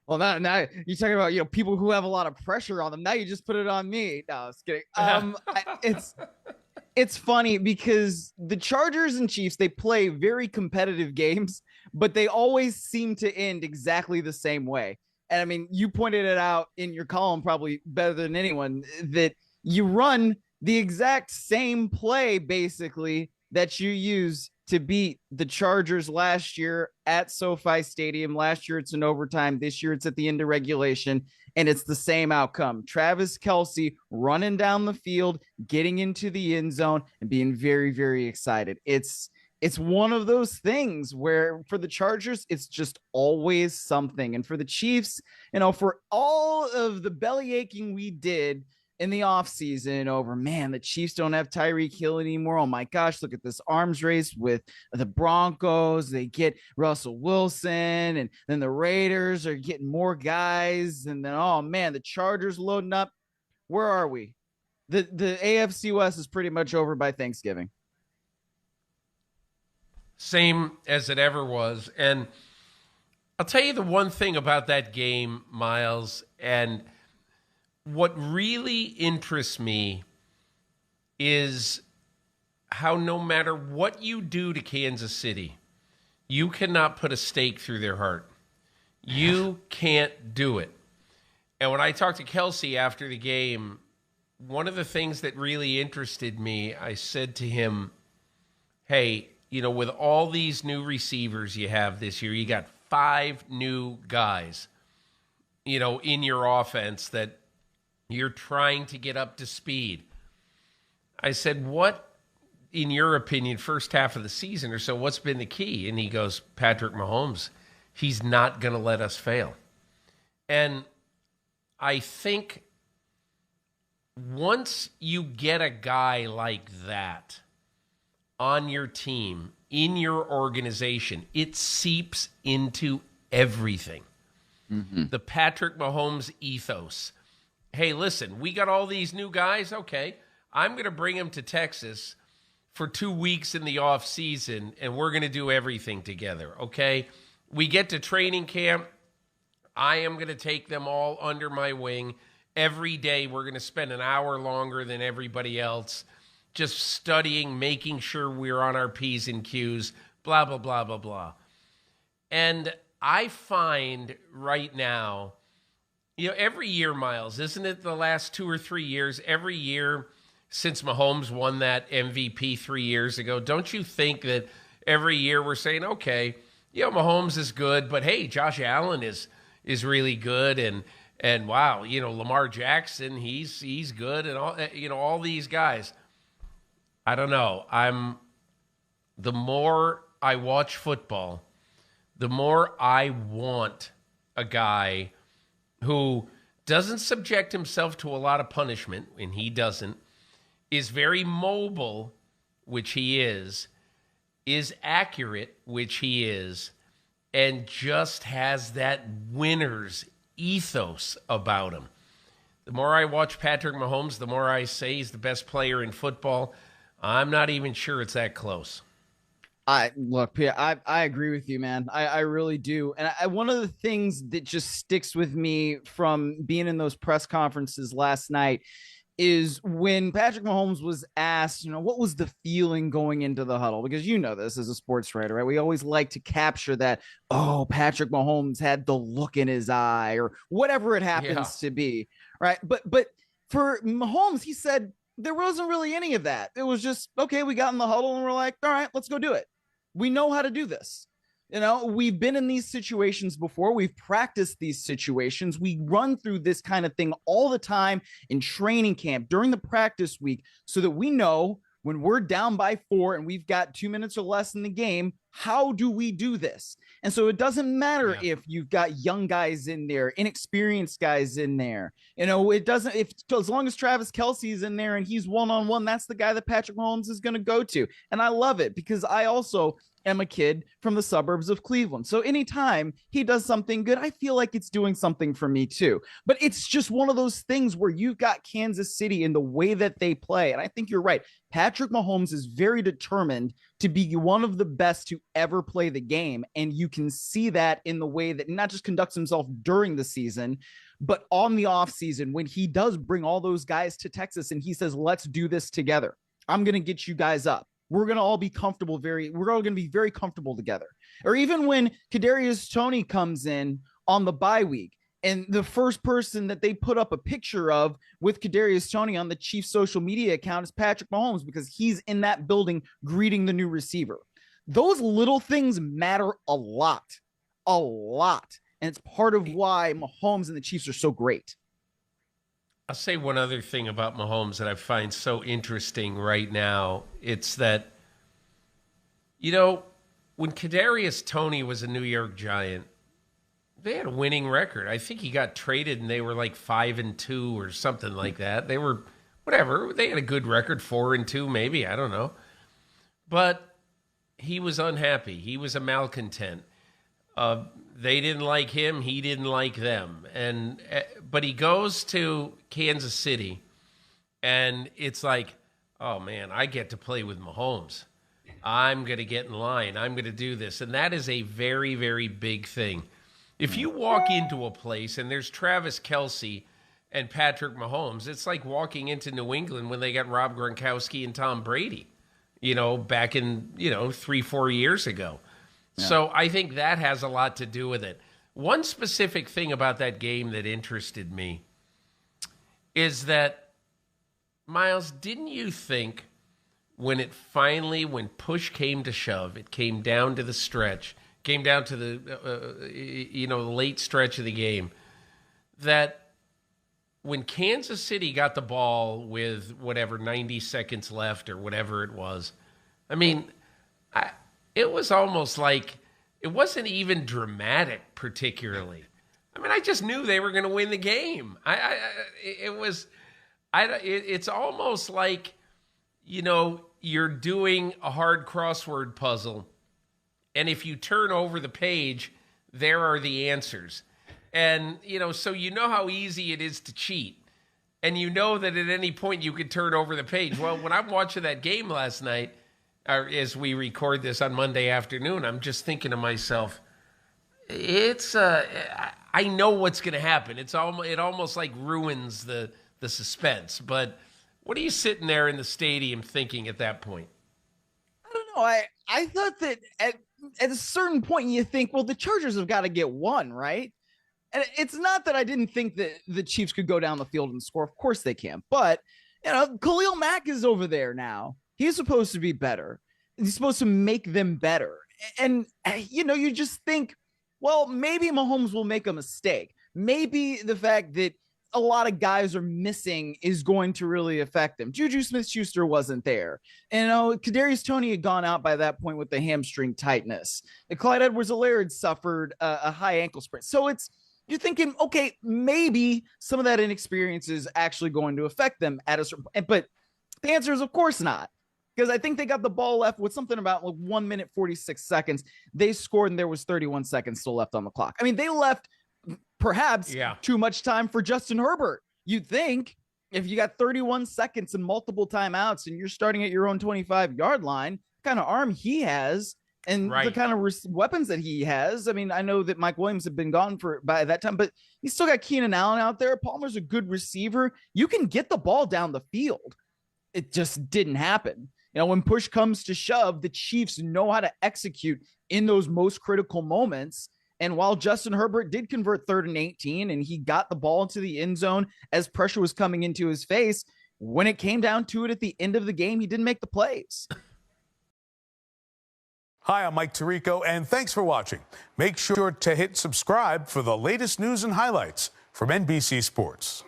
Well, now you're talking about, people who have a lot of pressure on them. Now you just put it on me. No, I was kidding. It's funny because the Chargers and Chiefs, they play very competitive games, but they always seem to end exactly the same way. And I mean, you pointed it out in your column probably better than anyone that you run the exact same play basically that you use to beat the Chargers last year at SoFi Stadium. Last year it's in overtime. This year it's at the end of regulation, and it's the same outcome. Travis Kelce running down the field, getting into the end zone, and being very, very excited. It's one of those things where for the Chargers, it's just always something. And for the Chiefs, for all of the belly aching we did in the offseason over, man, the Chiefs don't have Tyreek Hill anymore. Oh my gosh, look at this arms race with the Broncos. They get Russell Wilson, and then the Raiders are getting more guys. And then, oh man, the Chargers loading up. Where are we? The AFC West is pretty much over by Thanksgiving. Same as it ever was. And I'll tell you the one thing about that game, Miles, and what really interests me is how no matter what you do to Kansas City, you cannot put a stake through their heart. You can't do it. And when I talked to Kelce after the game, one of the things that really interested me, I said to him, hey, with all these new receivers you have this year, you got 5 new guys, in your offense that you're trying to get up to speed. I said, what, in your opinion, first half of the season or so, what's been the key? And he goes, Patrick Mahomes. He's not going to let us fail. And I think once you get a guy like that on your team, in your organization, it seeps into everything. Mm-hmm. The Patrick Mahomes ethos. Hey, listen, we got all these new guys. Okay, I'm going to bring them to Texas for 2 weeks in the off season, and we're going to do everything together, okay? We get to training camp. I am going to take them all under my wing. Every day we're going to spend an hour longer than everybody else just studying, making sure we're on our P's and Q's, blah, blah, blah, blah, blah. And I find right now, every year, Miles, isn't it the last 2 or 3 years, every year since Mahomes won that MVP 3 years ago, don't you think that every year we're saying, okay, Mahomes is good, but hey, Josh Allen is really good, and wow, Lamar Jackson, he's good, and all these guys. I don't know. The more I watch football, the more I want a guy who doesn't subject himself to a lot of punishment, and he doesn't, is very mobile, which he is accurate, which he is, and just has that winner's ethos about him. The more I watch Patrick Mahomes, the more I say he's the best player in football. I'm not even sure it's that close. I agree with you, man. I really do. And one of the things that just sticks with me from being in those press conferences last night is when Patrick Mahomes was asked, what was the feeling going into the huddle? Because this as a sports writer, right? We always like to capture that, oh, Patrick Mahomes had the look in his eye or whatever it happens to be, right? But for Mahomes, he said there wasn't really any of that. It was just, okay, we got in the huddle and we're like, all right, let's go do it. We know how to do this. We've been in these situations before. We've practiced these situations. We run through this kind of thing all the time in training camp during the practice week so that we know when we're down by 4 and we've got 2 minutes or less in the game, how do we do this? And so it doesn't matter if you've got young guys in there, inexperienced guys in there. It doesn't, as long as Travis Kelce is in there and he's one-on-one, that's the guy that Patrick Mahomes is going to go to. And I love it because I also am a kid from the suburbs of Cleveland. So anytime he does something good, I feel like it's doing something for me too. But it's just one of those things where you've got Kansas City in the way that they play. And I think you're right. Patrick Mahomes is very determined to be one of the best to ever play the game. And you can see that in the way that not just conducts himself during the season, but on the offseason when he does bring all those guys to Texas and he says, let's do this together. I'm going to get you guys up. We're going to all be comfortable. We're all going to be very comfortable together. Or even when Kadarius Toney comes in on the bye week and the first person that they put up a picture of with Kadarius Toney on the Chiefs social media account is Patrick Mahomes because he's in that building greeting the new receiver. Those little things matter a lot. And it's part of why Mahomes and the Chiefs are so great. I'll say one other thing about Mahomes that I find so interesting right now. It's that, when Kadarius Toney was a New York Giant, they had a winning record. I think he got traded and they were like 5-2 or something like that. They were, whatever. They had a good record, 4-2 maybe. I don't know. But he was unhappy. He was a malcontent. They didn't like him. He didn't like them. But he goes to Kansas City, and it's like, oh, man, I get to play with Mahomes. I'm going to get in line. I'm going to do this. And that is a very, very big thing. If you walk into a place and there's Travis Kelce and Patrick Mahomes, it's like walking into New England when they got Rob Gronkowski and Tom Brady, back in, 3-4 years ago. Yeah. So I think that has a lot to do with it. One specific thing about that game that interested me is that, Myles, didn't you think when push came to shove, it came down to the stretch, came down to the late stretch of the game, that when Kansas City got the ball with 90 seconds left or whatever it was, it was almost like it wasn't even dramatic particularly. I just knew they were going to win the game. It's almost like, you're doing a hard crossword puzzle, and if you turn over the page, there are the answers. And, so how easy it is to cheat. And that at any point you could turn over the page. Well, when I'm watching that game last night, or as we record this on Monday afternoon, I'm just thinking to myself, I know what's going to happen. It almost like ruins the suspense. But what are you sitting there in the stadium thinking at that point? I don't know. I thought that at a certain point you think, well, the Chargers have got to get one, right? And it's not that I didn't think that the Chiefs could go down the field and score. Of course they can. But, Khalil Mack is over there now. He's supposed to be better. He's supposed to make them better. And, you just think, well, maybe Mahomes will make a mistake. Maybe the fact that a lot of guys are missing is going to really affect them. Juju Smith-Schuster wasn't there. And, Kadarius Toney had gone out by that point with the hamstring tightness. And Clyde Edwards-Helaire suffered a high ankle sprain. So you're thinking, okay, maybe some of that inexperience is actually going to affect them at a certain point. But the answer is, of course not. Because I think they got the ball left with something about 1 minute, 46 seconds. They scored and there was 31 seconds still left on the clock. They left perhaps too much time for Justin Herbert. You'd think if you got 31 seconds and multiple timeouts and you're starting at your own 25-yard line, the kind of arm he has and the kind of weapons that he has. I know that Mike Williams had been gone by that time, but he's still got Keenan Allen out there. Palmer's a good receiver. You can get the ball down the field. It just didn't happen. When push comes to shove, the Chiefs know how to execute in those most critical moments. And while Justin Herbert did convert 3rd and 18 and he got the ball into the end zone as pressure was coming into his face, when it came down to it at the end of the game, he didn't make the plays. Hi, I'm Mike Tirico, and thanks for watching. Make sure to hit subscribe for the latest news and highlights from NBC Sports.